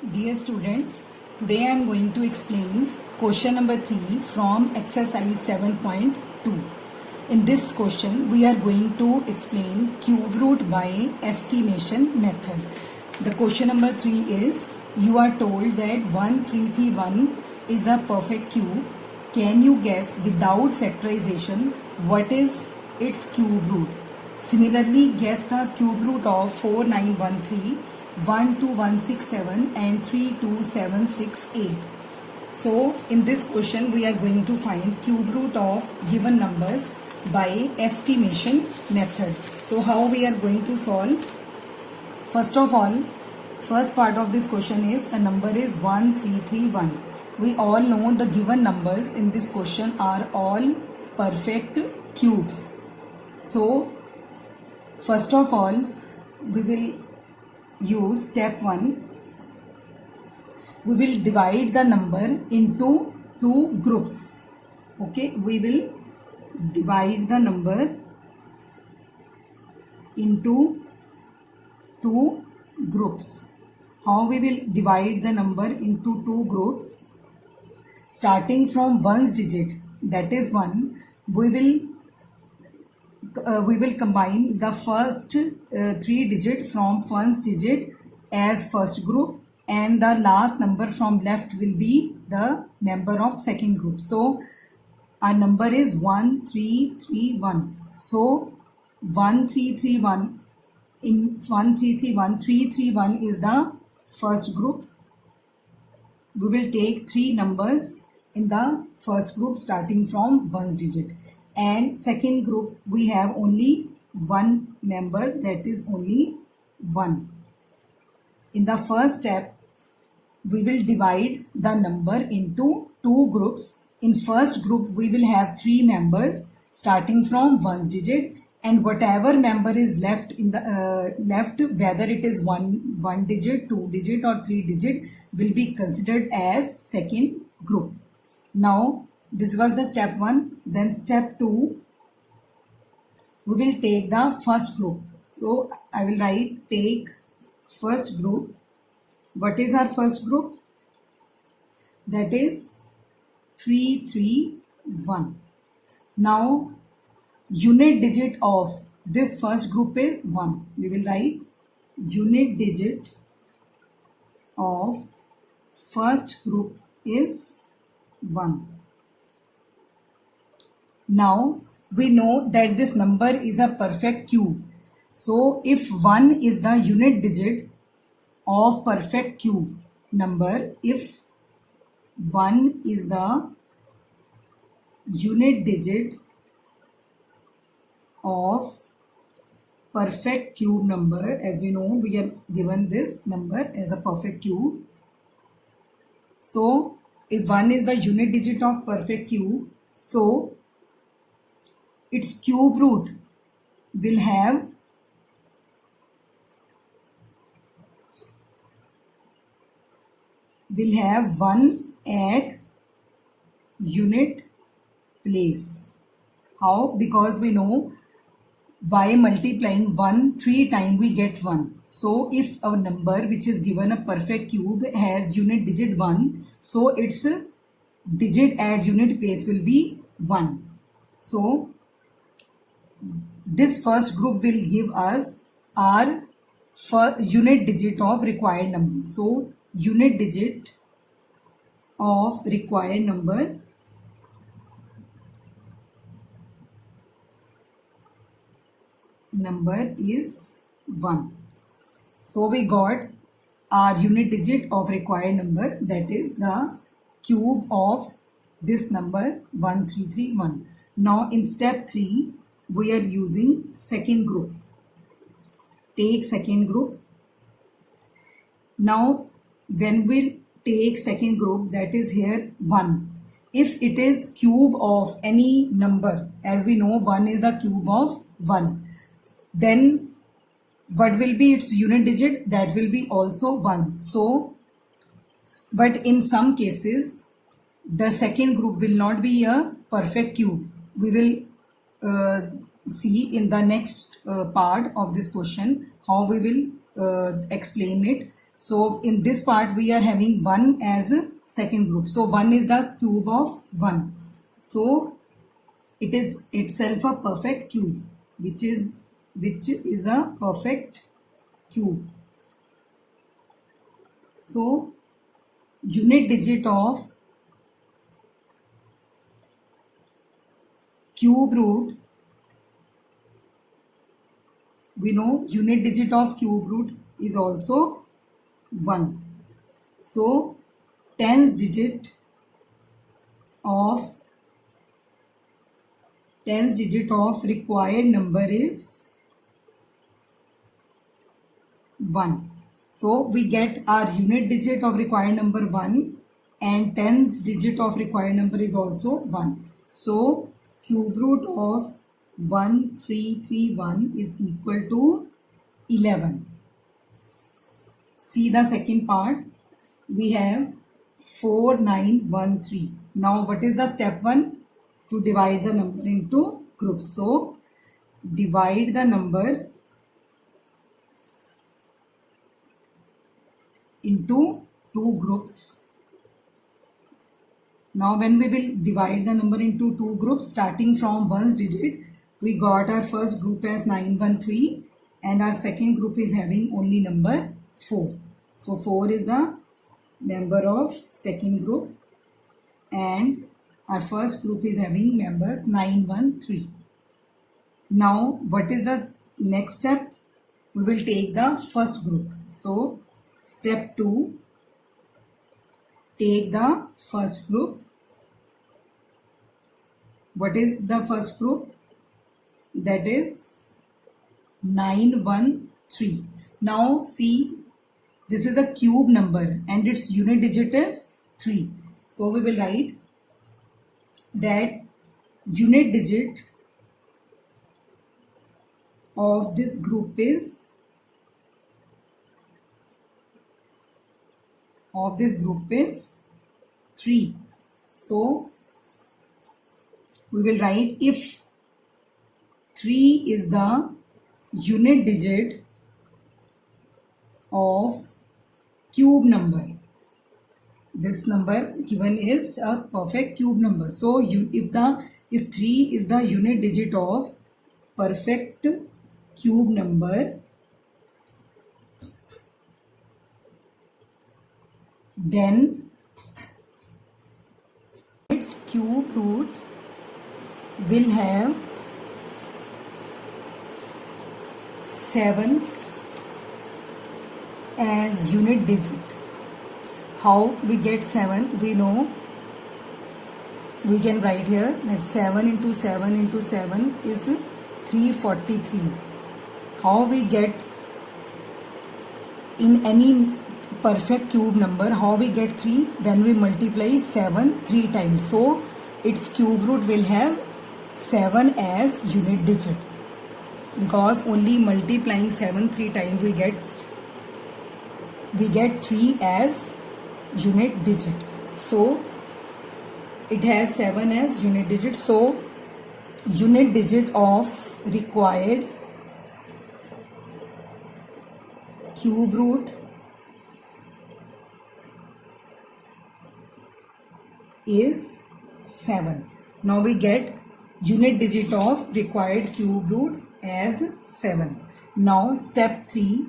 Dear students, today I am going to explain question number 3 from exercise 7.2. In this question, we are going to explain cube root by estimation method. The question number 3 is, you are told that 1331 is a perfect cube. Can you guess without factorization what is its cube root? Similarly, guess the cube root of 4913, 12167 and 32768. So in this question we are going to find cube root of given numbers by estimation method. So how we are going to solve? First of all, first part of this question is the number is 1331. We all know the given numbers in this question are all perfect cubes. So first of all, we will use step 1. We will divide the number into two groups. Okay, we will divide the number into two groups. How we will divide the number into two groups? Starting from ones digit, that is 1, we will combine the first 3 digit from first digit as first group, and the last number from left will be the member of second group. So our number is 1331. So 1331, in 1331, 331 is the first group. We will take 3 numbers in the first group starting from ones digit, and second group we have only one member, that is only 1. In the first step, we will divide the number into two groups. In first group we will have 3 members starting from ones digit, and whatever member is left in the left, whether it is one digit, 2 digit or 3 digit, will be considered as second group. Now this was the step 1. Then step 2, we will take the first group. So I will write take first group. What is our first group? That is 331. Now unit digit of this first group is 1. We will write unit digit of first group is 1. Now we know that this number is a perfect cube. So if 1 is the unit digit of perfect cube number, if 1 is the unit digit of perfect cube number, as we know we are given this number as a perfect cube. So if 1 is the unit digit of perfect cube, so its cube root will have one at unit place. How? Because we know by multiplying 1 3 times we get 1. So if a number which is given a perfect cube has unit digit 1, so its digit at unit place will be 1. So this first group will give us our unit digit of required number. So unit digit of required number is 1. So we got our unit digit of required number, that is the cube of this number 1331. Now in step 3 we are using second group. Take second group. Now when we take second group, that is here 1. If it is cube of any number, as we know 1 is the cube of 1, then what will be its unit digit? That will be also 1. So, but in some cases the second group will not be a perfect cube. We will see in the next part of this question how we will explain it. So in this part we are having 1 as a second group. So 1 is the cube of 1. So it is itself a perfect cube, which is a perfect cube. So unit digit of cube root, we know unit digit of cube root is also 1. So tens digit of required number is 1. So we get our unit digit of required number 1 and tens digit of required number is also 1. So cube root of 1331 is equal to 11. See the second part. We have 4913. Now what is the step 1? To divide the number into groups. So divide the number into two groups. Now when we will divide the number into two groups, starting from ones digit, we got our first group as 913 and our second group is having only number 4. So 4 is the member of second group and our first group is having members 913. Now what is the next step? We will take the first group. So step 2, take the first group. What is the first group? That is 913. Now see, this is a cube number and its unit digit is 3. So we will write that unit digit of this group is 3. So we will write if 3 is the unit digit of cube number. This number given is a perfect cube number. So if 3 is the unit digit of perfect cube number, then its cube root will have 7 as unit digit. How we get 7? We know we can write here that 7 into 7 into 7 is 343. How we get in any perfect cube number, how we get 3? When we multiply 7 3 times. So its cube root will have 7 as unit digit, because only multiplying 7 3 times we get 3 as unit digit. So it has 7 as unit digit. So unit digit of required cube root is 7. Now we get unit digit of required cube root as 7. Now step 3,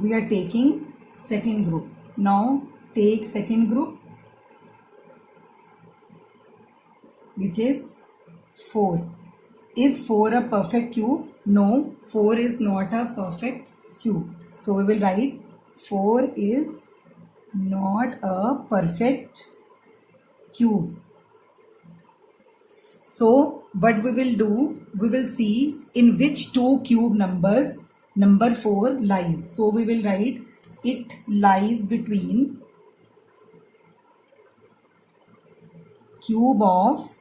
we are taking second group. Now take second group, which is 4. Is 4 a perfect cube? No, 4 is not a perfect cube. So we will write 4 is not a perfect cube. So what we will do, we will see in which two cube numbers number 4 lies. So we will write it lies between cube of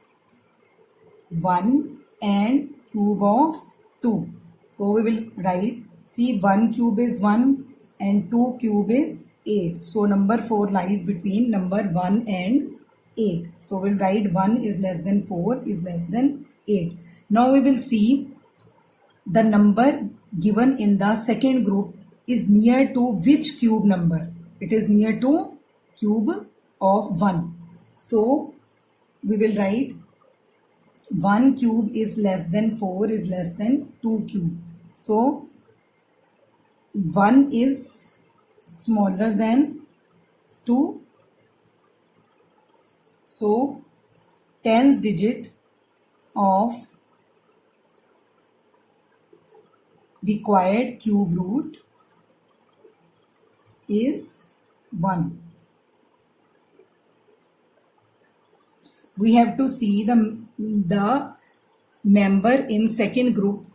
1 and cube of 2. So we will write, see, 1 cube is 1 and 2 cube is 8. So number 4 lies between number 1 and 8. So we'll write 1 is less than 4 is less than 8. Now we will see the number given in the second group is near to which cube number? It is near to cube of 1. So we will write 1 cube is less than 4 is less than 2 cube. So 1 is smaller than 2. So tens digit of required cube root is 1. We have to see the member in second group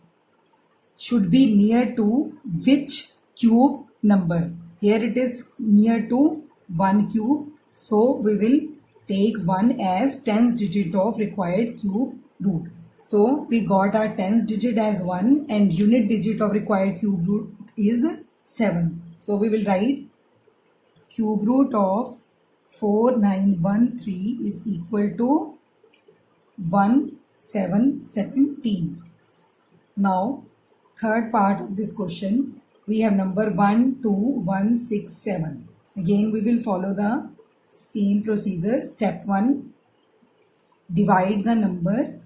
should be near to which cube number. Here it is near to 1 cube. So we will take 1 as tens digit of required cube root. So we got our tens digit as 1 and unit digit of required cube root is 7. So we will write cube root of 4913 is equal to 1717. Now third part of this question, we have number 1, 2, 1, 6, 7. Again we will follow the same procedure. Step 1, divide the number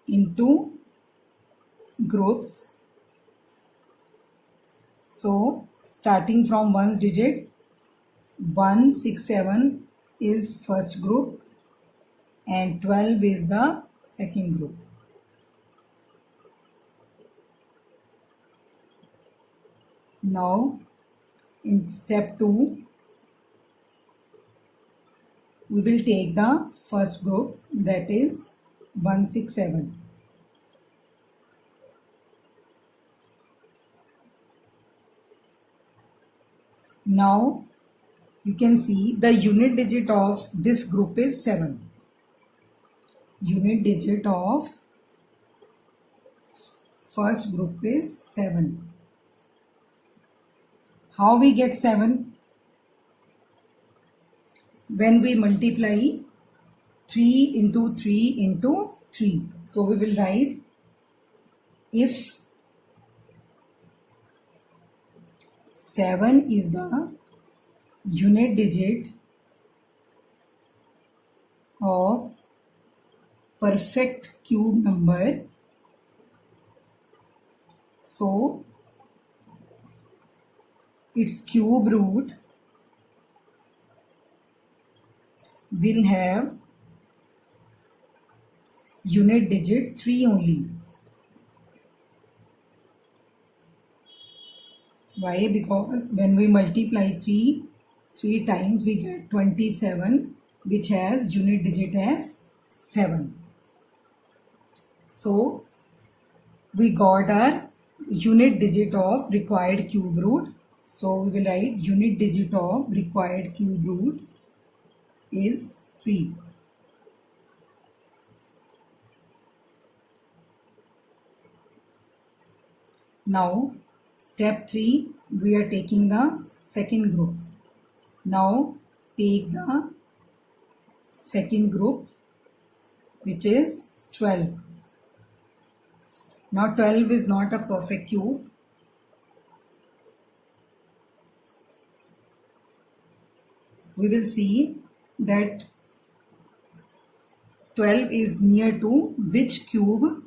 into groups. So starting from 1's digit, 1, 6, 7 is first group and 12 is the second group. Now in step 2, we will take the first group, that is 1, 6, 7. Now you can see the unit digit of this group is 7. Unit digit of first group is 7. How we get 7? When we multiply 3 into 3 into 3. So we will write if 7 is the unit digit of perfect cube number, so its cube root will have unit digit 3 only. Why? Because when we multiply 3 times, we get 27, which has unit digit as 7. So we got our unit digit of required cube root. So we will write unit digit of required cube root is 3. Now step 3, we are taking the second group. Now take the second group, which is 12. Now 12 is not a perfect cube. We will see that 12 is near to which cube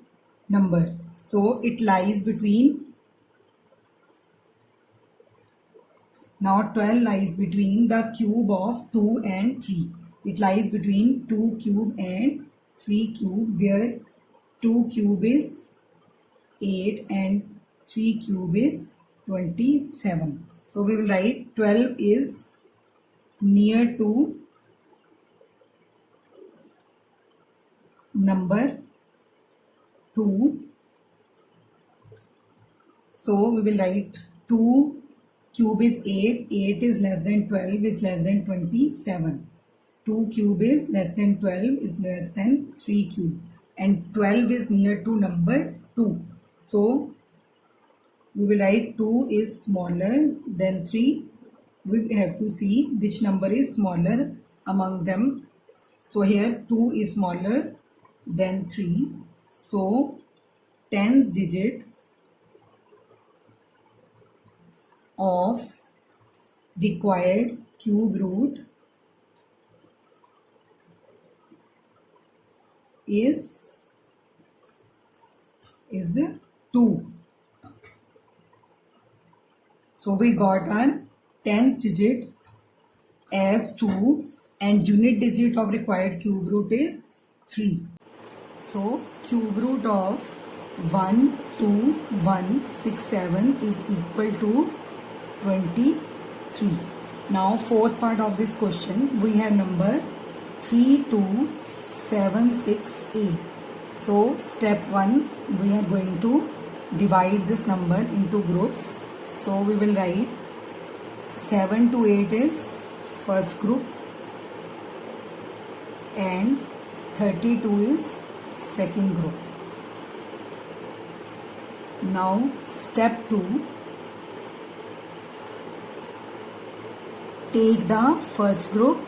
number. So it lies between, now 12 lies between the cube of 2 and 3. It lies between 2 cube and 3 cube, where 2 cube is 8 and 3 cube is 27. So we will write 12 is near to number 2. So we will write 2 cube is 8, 8 is less than 12 is less than 27. 2 cube is less than 12 is less than 3 cube, and 12 is near to number 2. So we will write 2 is smaller than 3. We have to see which number is smaller among them. So here 2 is smaller than 3. So tens digit of required cube root is 2. So we got our tens digit as 2 and unit digit of required cube root is 3. So cube root of 12167 is equal to 23. Now fourth part of this question, we have number 32768. So step 1, we are going to divide this number into groups. So we will write 7 to 8 is first group and 32 is second group. Now step 2, take the first group.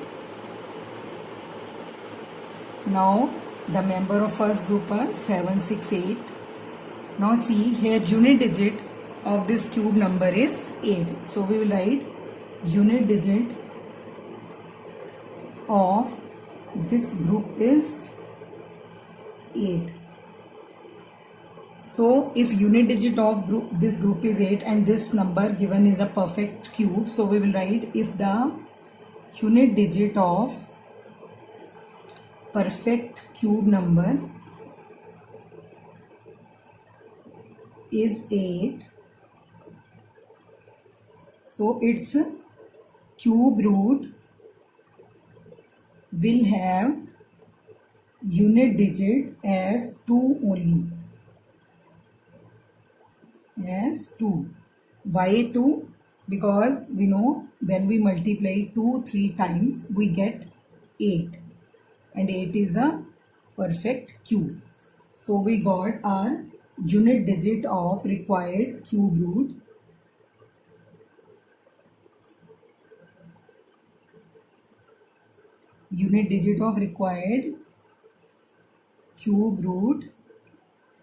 Now the member of first group are 768. Now see here, unit digit of this cube number is 8. So we will write unit digit of this group is 8. So if unit digit of this group is 8 and this number given is a perfect cube, so we will write if the unit digit of perfect cube number is 8, so its cube root will have unit digit as 2 only, as 2. Why 2? Because we know when we multiply 2 3 times we get 8 and 8 is a perfect cube. So we got our unit digit of required cube root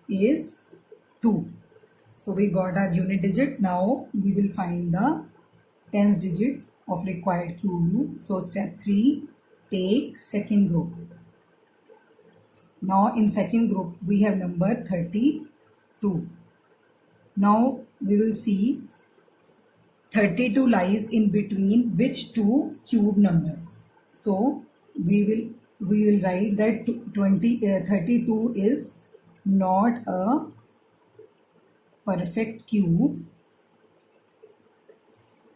is 2. So we got our unit digit. Now we will find the tens digit of required cube root. So step 3, take second group. Now in second group we have number 32. Now we will see 32 lies in between which two cube numbers. So we will write that 32 is not a perfect cube.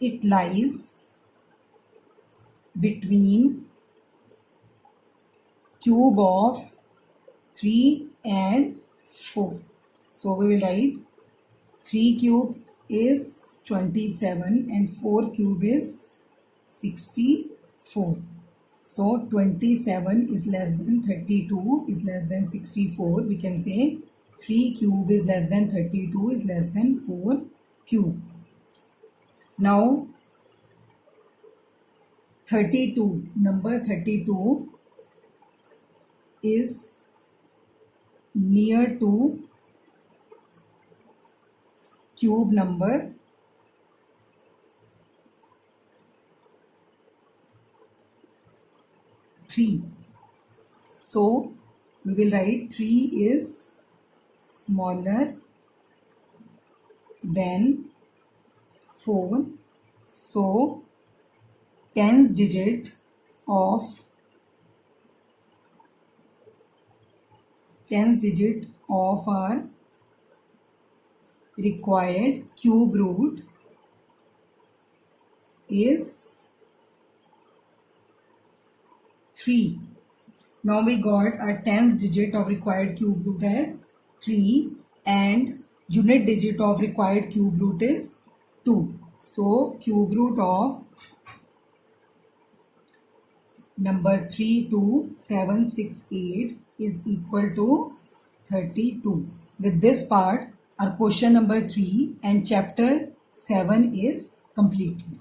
It lies between cube of 3 and 4. So we will write 3 cube is 27 and 4 cube is 64. So 27 is less than 32 is less than 64. We can say 3 cube is less than 32 is less than 4 cube. Now 32, number 32 is near to cube number 3. So we will write 3 is smaller than 4. So tens digit of our required cube root is 3. Now we got our tens digit of required cube root as 3 and unit digit of required cube root is 2. So cube root of number 32768 is equal to 32. With this part, our question number 3 and chapter 7 is completed.